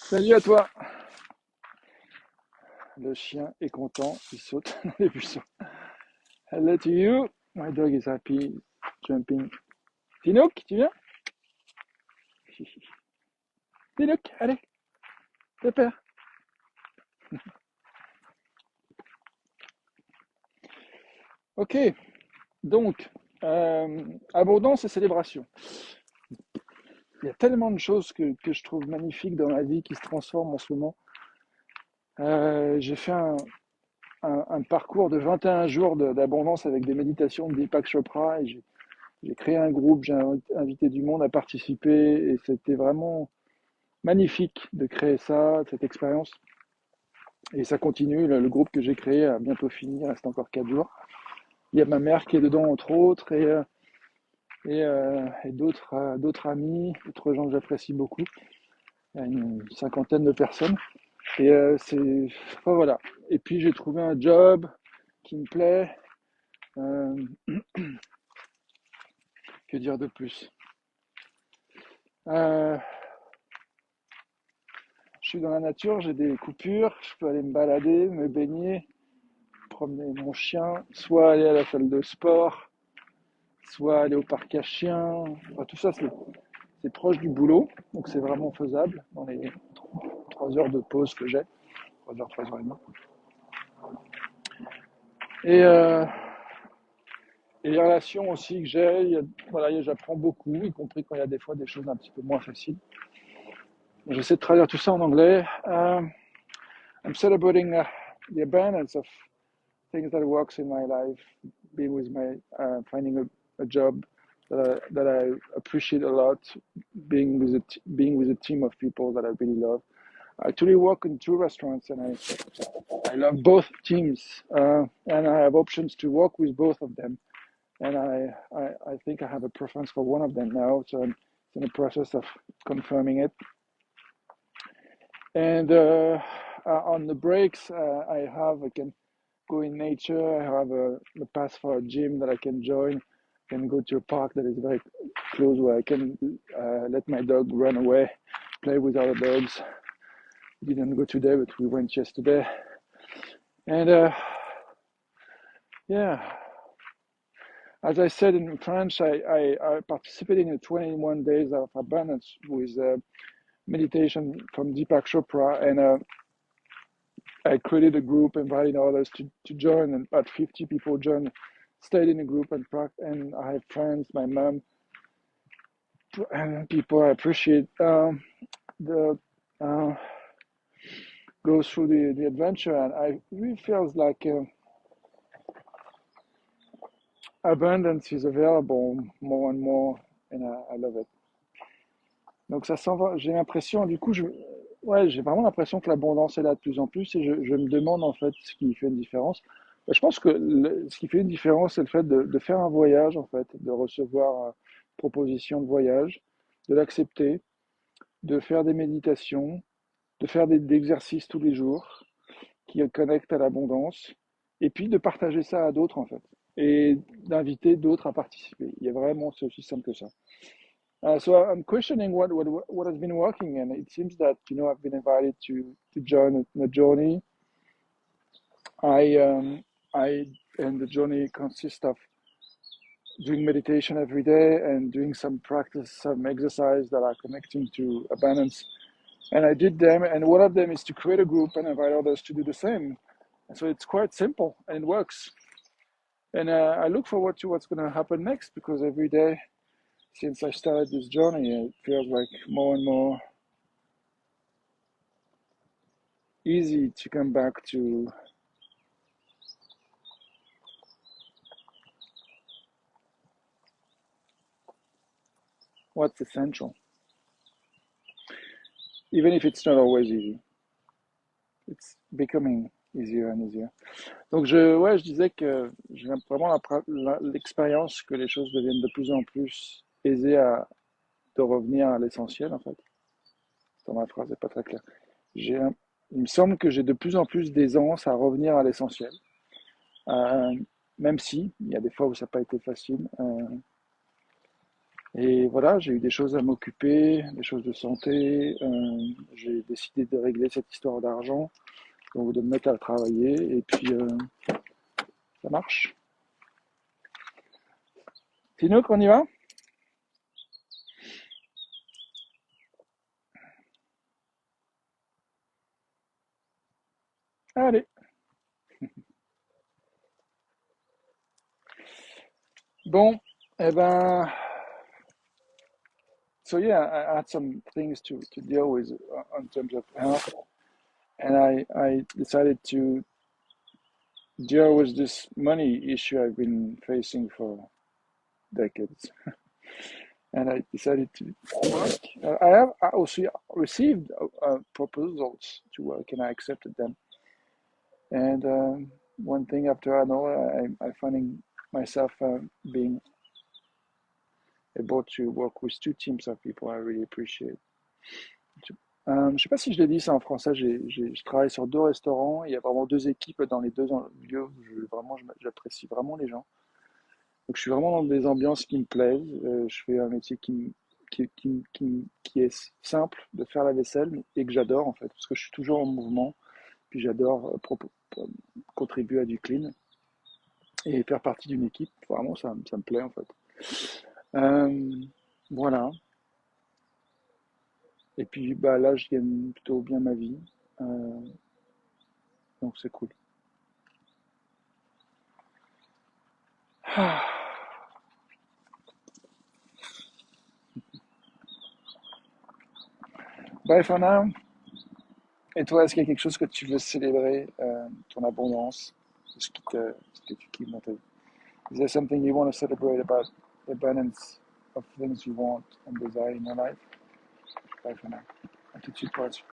Salut à toi. Le chien est content, il saute dans les buissons. Hello to you. My dog is happy jumping. Tinouk, tu viens? Tinouk, allez, le père. Ok, donc, abondance et célébration. Il y a tellement de choses que je trouve magnifiques dans ma vie qui se transforment en ce moment. J'ai fait un parcours de 21 jours d'abondance avec des méditations de Deepak Chopra et j'ai créé un groupe, j'ai invité du monde à participer et c'était vraiment magnifique de créer ça, cette expérience. Et ça continue, le groupe que j'ai créé a bientôt fini, il reste encore 4 jours. Il y a ma mère qui est dedans, entre autres, et d'autres amis, d'autres gens que j'apprécie beaucoup. Il y a une cinquantaine de personnes. Et enfin, voilà. Et puis j'ai trouvé un job qui me plaît. Euh, que dire de plus? euh, Je suis dans la nature, j'ai des coupures, je peux aller me balader, me baigner, promener mon chien, soit aller à la salle de sport, soit aller au parc à chiens. Enfin, tout ça, c'est proche du boulot, donc c'est vraiment faisable dans les 3 heures de pause que j'ai, 3 heures, 3 heures et demie. Et, euh, et les relations aussi que j'ai, voilà, j'apprends beaucoup, y compris quand il y a des fois des choses un petit peu moins faciles. J'essaie de traduire tout ça en anglais. I'm celebrating the abundance of things that works in my life, being with finding a job that I appreciate a lot, being with a team of people that I really love. I actually work in 2 restaurants, and I love both teams, and I have options to work with both of them. And I think I have a preference for one of them now, so I'm in the process of confirming it. And on the breaks, I can go in nature. I have a pass for a gym that I can join. I can go to a park that is very close where I can let my dog run away, play with other dogs. We didn't go today, but we went yesterday. And yeah, as I said in French, I participated in 21 days of abundance with meditation from Deepak Chopra, and I created a group, inviting others to join, and about 50 people joined, stayed in the group, and I have friends, my mom, and people I appreciate the go through the adventure, and I really feels like abundance is available more and more, and I love it. Donc ça s'en va. J'ai l'impression, du coup, ouais, j'ai vraiment l'impression que l'abondance est là de plus en plus, et je me demande en fait ce qui fait une différence. Je pense que ce qui fait une différence, c'est le fait de faire un voyage, en fait, de recevoir une proposition de voyage, de l'accepter, de faire des méditations, de faire des exercices tous les jours qui connectent à l'abondance, et puis de partager ça à d'autres, en fait, et d'inviter d'autres à participer. Il y a vraiment, c'est aussi simple que ça. So I'm questioning what has been working, and it seems that I've been invited to join a journey. I I and the journey consists of doing meditation every day and doing some practice, some exercise that are connecting to abundance. And I did them, and one of them is to create a group and invite others to do the same. And so it's quite simple and it works. And I look forward to what's going to happen next, because every day since I started this journey, it feels like more and more easy to come back to what's essential, even if it's not always easy. It's becoming easier and easier. Donc ouais, je disais que j'ai vraiment l'expérience que les choses deviennent de plus en plus aisées de revenir à l'essentiel, en fait. Dans ma phrase, c'est pas très clair. Il me semble que j'ai de plus en plus d'aisance à revenir à l'essentiel. Euh, Même si il y a des fois où ça n'a pas été facile. Et voilà, j'ai eu des choses à m'occuper, des choses de santé. J'ai décidé de régler cette histoire d'argent, donc de me mettre à travailler. Et puis, ça marche. Tinook, on y va? Allez. Bon, eh ben, so yeah, I had some things to deal with in terms of health, and I decided to deal with this money issue I've been facing for decades. And I decided to work. I also received proposals to work, and I accepted them. And one thing after another, I'm finding myself being able to work with two teams of people I really appreciate. Je sais pas si je l'ai dit ça en français, je travaille sur deux restaurants, il y a vraiment deux équipes dans les deux lieux où j'apprécie vraiment les gens. Donc je suis vraiment dans des ambiances qui me plaisent, je fais un métier qui est simple de faire la vaisselle et que j'adore en fait, parce que je suis toujours en mouvement, puis j'adore contribuer à du clean et faire partie d'une équipe, vraiment ça me plaît en fait. Euh, voilà, et puis bah, là je gagne plutôt bien ma vie, euh, donc c'est cool. Bye for now. Et toi, est-ce qu'il y a quelque chose que tu veux célébrer, ton abondance, ce que tu kiffes dans ta vie? Is there something you want to celebrate about the abundance of things you want and desire in your life? Bye for now. À tout de suite pour la suite.